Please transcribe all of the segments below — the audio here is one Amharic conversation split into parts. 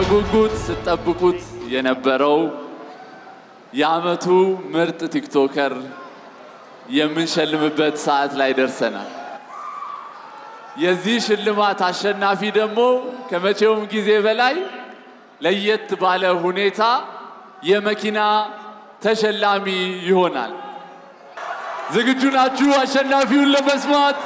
በጉጉት ስጠብቁት የነበረው የዓመቱ ምርጥ ቲክቶከር የምንሸልምበት ሰዓት ላይ ደርሰናል። የዚህ ሽልማት አሸናፊ ደግሞ ከመቼውም ጊዜ በላይ ለየት ባለ ሁኔታ የመኪና ተሸላሚ ይሆናል። ዝግጁ ናችሁ አሸናፊውን ለመስማት?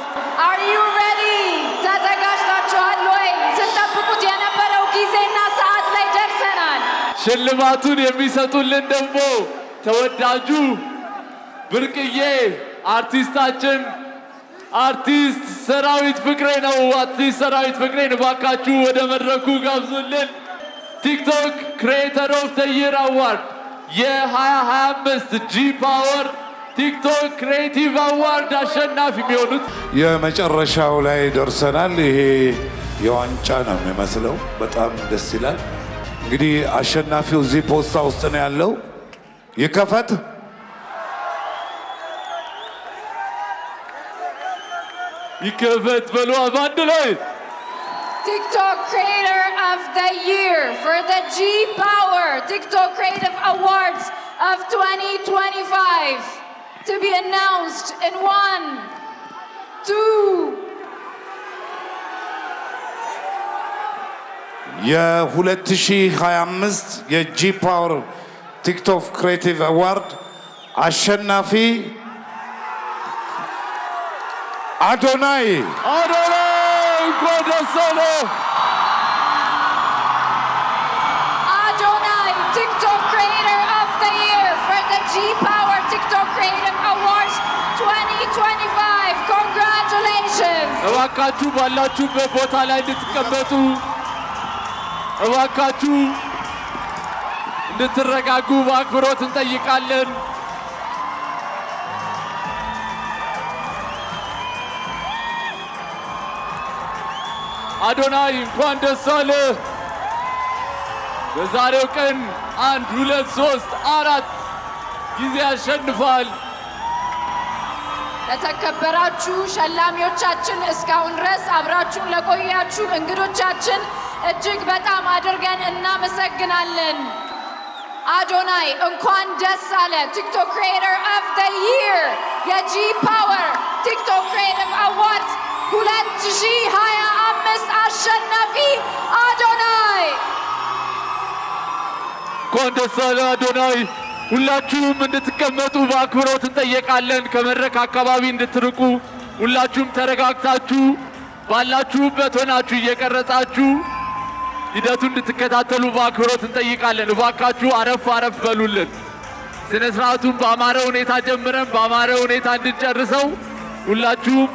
Are you ready? ተዘጋጅታችኋል ወይ? ስንጠብቁት የነበረው ጊዜና ሰዓት ላይ ደርሰናል። ሽልማቱን የሚሰጡልን ደግሞ ተወዳጁ ብርቅዬ አርቲስታችን አርቲስት ሰራዊት ፍቅሬ ነው። አርቲስት ሰራዊት ፍቅሬን እባካችሁ ወደ መድረኩ ጋብዙልን። ቲክቶክ ክሪኤተር ኦፍ ዘ ይር አዋርድ የ2025 ጂ ፓወር ቲክቶክ ክሬቲቭ አዋርድ አሸናፊ የሚሆኑት የመጨረሻው ላይ ደርሰናል። ይሄ የዋንጫ ነው የሚመስለው። በጣም ደስ ይላል። እንግዲህ አሸናፊው እዚህ ፖስታ ውስጥ ነው ያለው። ይከፈት። ይከፈት በሉ አንድ ላይ። TikTok Creator of the Year for the G Power TikTok Creative Awards of 2025 to be announced in 1, 2. የ2025 የጂ ፓወር ቲክቶክ ክሬቲቭ አዋርድ አሸናፊ አዶናይ እንኳን ደስ አለህ። Adonai, TikTok Creator of the Year for the G Power TikTok Creative Awards 2025. Congratulations! እባካችሁ ባላችሁበት ቦታ ላይ እንድትቀመጡ እባካችሁ እንድትረጋጉ በአክብሮት እንጠይቃለን። አዶናይ እንኳን ደስ አለህ። በዛሬው ቀን 1 2 3 4 ጊዜ ያሸንፋል። ለተከበራችሁ ሸላሚዎቻችን፣ እስካሁን ድረስ አብራችሁን ለቆያችሁ እንግዶቻችን እጅግ በጣም አድርገን እናመሰግናለን። አዶናይ እንኳን ደስ አለ። ቲክቶክ ክሪኤተር ኦፍ ዘ ይር የጂ ፓወር ቲክቶክ ክሪኤቲቭ አዋርድስ 2025 አሸናፊ አዶናይ። እንኳን ደስ አለ አዶናይ። ሁላችሁም እንድትቀመጡ በአክብሮት እንጠይቃለን። ከመድረክ አካባቢ እንድትርቁ ሁላችሁም ተረጋግታችሁ ባላችሁበት ሆናችሁ እየቀረጻችሁ ሂደቱን እንድትከታተሉ በአክብሮት እንጠይቃለን። እባካችሁ አረፍ አረፍ በሉልን። ስነ ስርዓቱን በአማረ ሁኔታ ጀምረን በአማረ ሁኔታ እንድንጨርሰው ሁላችሁም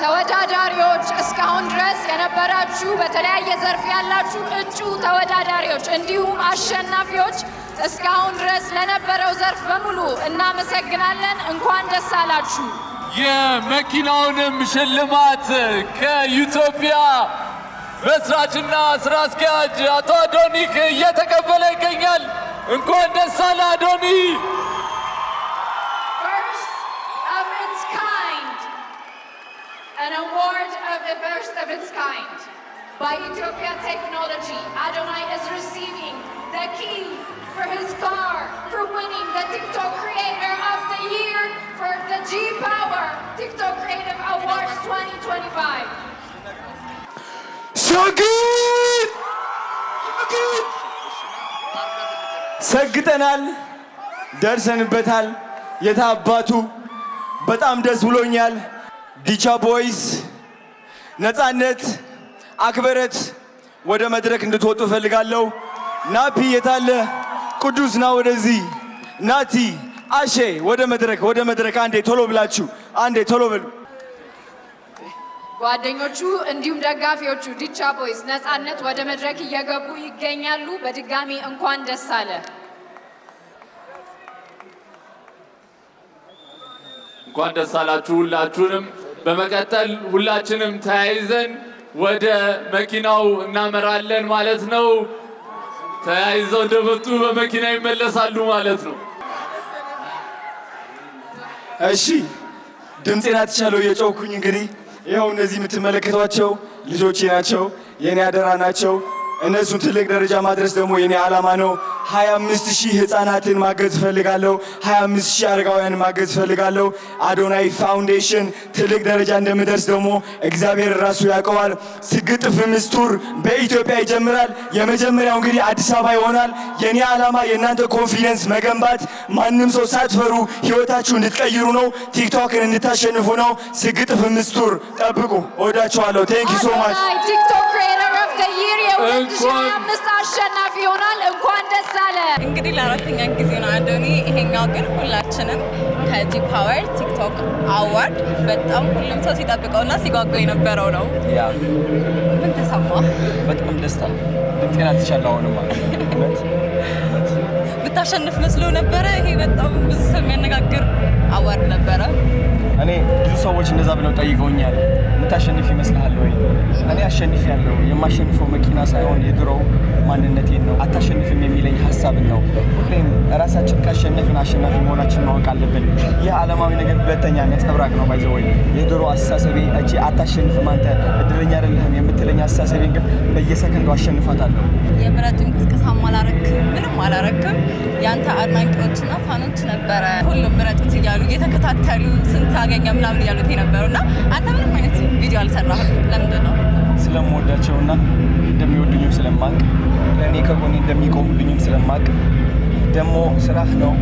ተወዳዳሪዎች፣ እስካሁን ድረስ የነበራችሁ በተለያየ ዘርፍ ያላችሁ እጩ ተወዳዳሪዎች እንዲሁም አሸናፊዎች እስካሁን ድረስ ለነበረው ዘርፍ በሙሉ እናመሰግናለን። እንኳን ደስ አላችሁ። የመኪናውንም ሽልማት ከኢትዮጵያ መስራችና ስራ አስኪያጅ አቶ አዶኒክ እየተቀበለ ይገኛል። እንኳን ደስ አለ አዶኒ። An award of the first of its kind by Ethiopia Technology. Adonai is receiving the key for his car for winning the TikTok Creator of the Year for the G Power TikTok Creative Awards 2025. ሰግጠናል፣ ደርሰንበታል። የታባቱ በጣም ደስ ብሎኛል። ዲቻ ቦይስ ነፃነት አክብረት ወደ መድረክ እንድትወጡ ፈልጋለሁ። ናፒ የታለ? ቅዱስ ና ወደዚህ። ናቲ አሼ ወደ መድረክ አንዴ ቶሎ ብላችሁ አንዴ ቶሎ በሉ። ጓደኞቹ እንዲሁም ደጋፊዎቹ ዲቻ ቦይስ ነፃነት ወደ መድረክ እየገቡ ይገኛሉ። በድጋሚ እንኳን ደስ አለ። እንኳን ደስ አላችሁ ሁላችሁንም። በመቀጠል ሁላችንም ተያይዘን ወደ መኪናው እናመራለን ማለት ነው። ተያይዘው እንደመጡ በመኪና ይመለሳሉ ማለት ነው። እሺ ድምጼን አትቻለው የጮኩኝ እንግዲህ ይኸው እነዚህ የምትመለከቷቸው ልጆቼ ናቸው። የኔ አደራ ናቸው። እነሱን ትልቅ ደረጃ ማድረስ ደግሞ የኔ ዓላማ ነው። 25,000 ህፃናትን ማገዝ እፈልጋለሁ። 25,000 አረጋውያን ማገዝ እፈልጋለሁ። አዶናይ ፋውንዴሽን ትልቅ ደረጃ እንደምደርስ ደግሞ እግዚአብሔር ራሱ ያውቀዋል። ስግጥ ፍምስ ቱር በኢትዮጵያ ይጀምራል። የመጀመሪያው እንግዲህ አዲስ አበባ ይሆናል። የኔ ዓላማ የእናንተ ኮንፊደንስ መገንባት፣ ማንም ሰው ሳትፈሩ ህይወታችሁ እንድትቀይሩ ነው። ቲክቶክን እንድታሸንፉ ነው። ስግጥ ፍምስ ቱር ጠብቁ። ወዳችኋለሁ። ቴንክ ዩ ሶ ማች። ቲክቶክ ክሬተር ኦፍ ዘ ይር የ2025 አሸናፊ ይሆናል። እንኳን ደስ አለ። እንግዲህ ለአራተኛ ጊዜ ነው አዶኒ። ይሄኛው ግን ሁላችንም ከጂ ፓወር ቲክቶክ አዋርድ በጣም ሁሉም ሰው ሲጠብቀውና ሲጓጓ የነበረው ነው። ያ ምን ተሰማ? በጣም ደስታ ልጤና ትቻለሁ። አሁንም ማለት ብታሸንፍ መስሎ ነበረ። ይሄ በጣም ብዙ ሰው የሚያነጋግር አዋርድ ነበረ። እኔ ብዙ ሰዎች እንደዛ ብለው ጠይቀውኛል። የምታሸንፍ ይመስልሃል ወይ? እኔ አሸንፍ ያለው የማሸንፈው መኪና ሳይሆን የድሮው ማንነቴን ነው። አታሸንፍም የሚለኝ ሀሳብን ነው። ሁሌም ራሳችን ካሸነፍን አሸናፊ መሆናችን ማወቅ አለብን። ይህ ዓለማዊ ነገር ሁለተኛ ነጸብራቅ ነው። ባይዘወይ የድሮ አስተሳሰቤ እቺ አታሸንፍም አንተ እድለኛ አይደለህም የምትለኝ አስተሳሰቤን ግን በየሰከንዱ አሸንፋታለሁ። የምረጡኝ ቅስቀሳም አላረክም፣ ምንም አላረክም። ያንተ አድናቂዎችና ፋኖች ነበረ ሁሉም ምረጡት እያሉ እየተከታተሉ ስንት አገኘ ምናምን እያሉት የነበሩና አንተ ምንም አይነት ቪዲዮ አልሰራህም። ለምንድን ነው? ስለምወዳቸውና እንደሚወዱኝም ስለማቅ ለእኔ ከጎኔ እንደሚቆሙልኝም ስለማቅ ደግሞ ስራህ ነው።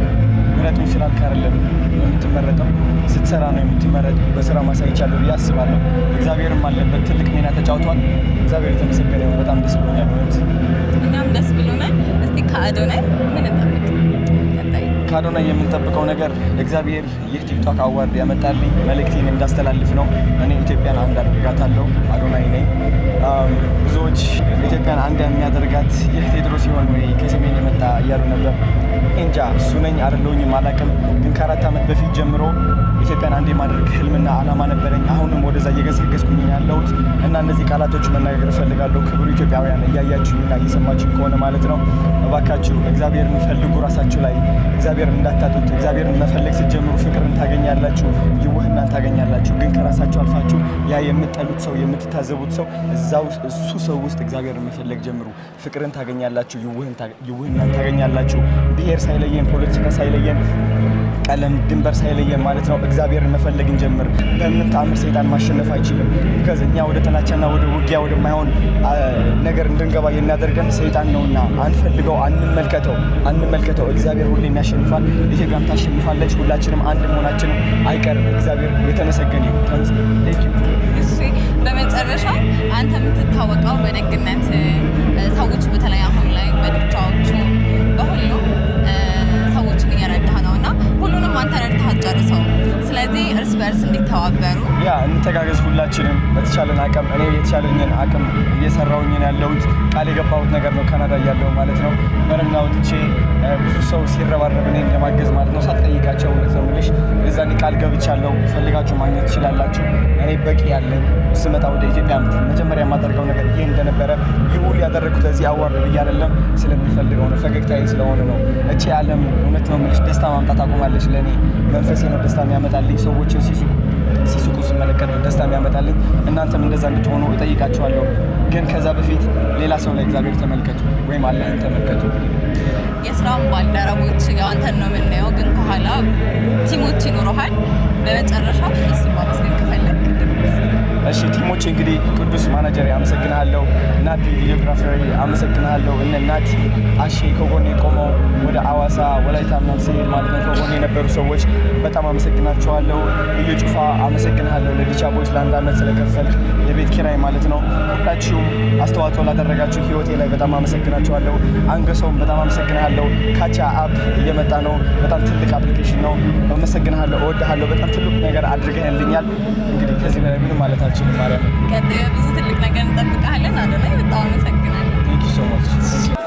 ምረጡኝ ስላልክ አይደለም የምትመረጠው፣ ስትሰራ ነው የምትመረጠው። በስራ ማሳይቻለሁ ብዬ አስባለሁ። እግዚአብሔርም አለበት ትልቅ ሚና ተጫውቷል። እግዚአብሔር የተመሰገነ ይሁን። በጣም ደስ ብሎኛል። እውነት እኛም ደስ ብሎናል። እስቲ ከአዶናይ ምን እንጠብቅ? ከአዶናይ የምንጠብቀው ነገር እግዚአብሔር ይህ ቲክቶክ አዋርድ ያመጣልኝ መልእክቴን እንዳስተላልፍ ነው። እኔ ኢትዮጵያን አንድ አደርጋታለሁ። አዶናይ ነኝ። ብዙዎች ኢትዮጵያን አንድ የሚያደርጋት ይህ ቴድሮስ ሲሆን ወይ ከሰሜን የመጣ እያሉ ነበር። እንጃ እሱ ነኝ አይደለሁኝም አላውቅም። ግን ከ4 ዓመት በፊት ጀምሮ ኢትዮጵያን አንድ የማድረግ ህልምና ዓላማ ነበረኝ። አሁንም ወደዛ እየገሰገስኩኝ ያለሁት እና እነዚህ ቃላቶች መናገር እፈልጋለሁ። ክቡር ኢትዮጵያውያን እያያችሁኝና እየሰማችሁኝ ከሆነ ማለት ነው እባካችሁ እግዚአብሔርን ፈልጉ። ራሳችሁ ላይ እግዚአብሔርን እንዳታጡት። እግዚአብሔርን መፈለግ ስትጀምሩ ፍቅርን ታገኛላችሁ፣ ይውህናን ታገኛላችሁ። ግን ከራሳችሁ አልፋችሁ ያ የምትጠሉት ሰው የምትታዘቡት ሰው እሱ ሰው ውስጥ እግዚአብሔርን መፈለግ ጀምሩ። ፍቅርን ታገኛላችሁ፣ ይውህናን ታገኛላችሁ። ብሔር ሳይለየን፣ ፖለቲካ ሳይለየን፣ ቀለም ድንበር ሳይለየን ማለት ነው እግዚአብሔርን መፈለግ እንጀምር። በምንም ተአምር ሰይጣን ማሸነፍ አይችልም። ከዚያ እኛ ወደ ጥላቻና ወደ ውጊያ ወደማይሆን ነገር እንድንገባ የሚያደርገን ሰይጣን ነውና አንፈልገው፣ አንመልከተው። እግዚአብሔር ሁሌም ያሸንፋል። ኢትዮጵያም ታሸንፋለች። ሁላችንም አንድ መሆናችን አይቀርም። እግዚአብሔር የተመሰገነ ይሁን። እሺ፣ በመጨረሻ አንተ የምትታወቀው በደግነት ሰዎች በተለይ አሁን ላይ በድርቻዎቹ በሁሉ ሰዎችን እየረዳህ ነው እና ሁሉንም አንተ ረድተህ አትጨርሰው። ስለዚህ እርስ በእርስ እንዲተባበሩ እንተጋገዝ። ሁላችንም በተቻለን አቅም እኔ የተቻለኝን አቅም እየሰራሁኝ ያለሁት ቃል የገባሁት ነገር ነው። ካናዳ እያለሁ ማለት ነው መረና ወጥቼ ብዙ ሰው ሲረባረብ እኔን ለማገዝ ማለት ነው ሳትጠይቃቸው እውነት ነው የምልሽ የዛኔ ቃል ገብቻለሁ። ፈልጋችሁ ማግኘት ትችላላችሁ። እኔ በቂ ያለኝ ስመጣ ወደ ኢትዮጵያ መጀመሪያ የማደርገው ነገር ይሄ እንደነበረ ይህ ሁሉ ያደረግኩት እዚህ አዋርድ ብዬ አይደለም፣ ስለሚፈልገው ነው፣ ፈገግታዬ ስለሆነ ነው። እቺ ዓለም እውነት ነው የምልሽ ደስታ ማምጣት አቁማለች። ለእኔ መንፈሴ ነው ደስታ የሚያመጣልኝ። ሰዎችን ሲስቁ ስመለከት ነው ደስታ የሚያመጣልኝ። እናንተም እንደዛ እንድትሆኑ እጠይቃችኋለሁ። ግን ከዛ በፊት ሌላ ሰው ላይ እግዚአብሔር ተመልከቱ፣ ወይም አላህን ተመልከቱ። የስራም ባልደረቦች አንተን ነው የምናየው፣ ግን ከኋላ ቲሞች ይኖረሃል። በመጨረሻ እሱ ማመስገን ከፈለግ እሺ ቲሞች እንግዲህ ቅዱስ ማናጀር አመሰግናለሁ። ናቲ ቪዲዮግራፈር አመሰግናለሁ። እነ ናቲ አሼ ከጎኔ ቆመው ወደ አዋሳ ወላይታ ምናምን ሲሄድ ማለት ነው ከጎኔ የነበሩ ሰዎች በጣም አመሰግናቸዋለሁ። እዩ ጩፋ አመሰግናለሁ። ለዲቻ ቦይስ ለ1 ዓመት ስለከፈልክ የቤት ኪራይ ማለት ነው። ሁላችሁም አስተዋጽኦ ላደረጋችሁ ህይወቴ ላይ በጣም አመሰግናቸዋለሁ። አንገሶም በጣም አመሰግናለሁ። ካቻ አፕ እየመጣ ነው። በጣም ትልቅ አፕሊኬሽን ነው። አመሰግናለሁ። እወድሃለሁ። በጣም ትልቅ ነገር አድርገህልኛል። እንግዲህ ከዚህ በላይ ምንም ማለት አልችልም። ማርያም ቀጣይ ብዙ ትልቅ ነገር እንጠብቃለን። አዶናይ በጣም አመሰግናለሁ። ቴንክ ዩ ሶ ማች።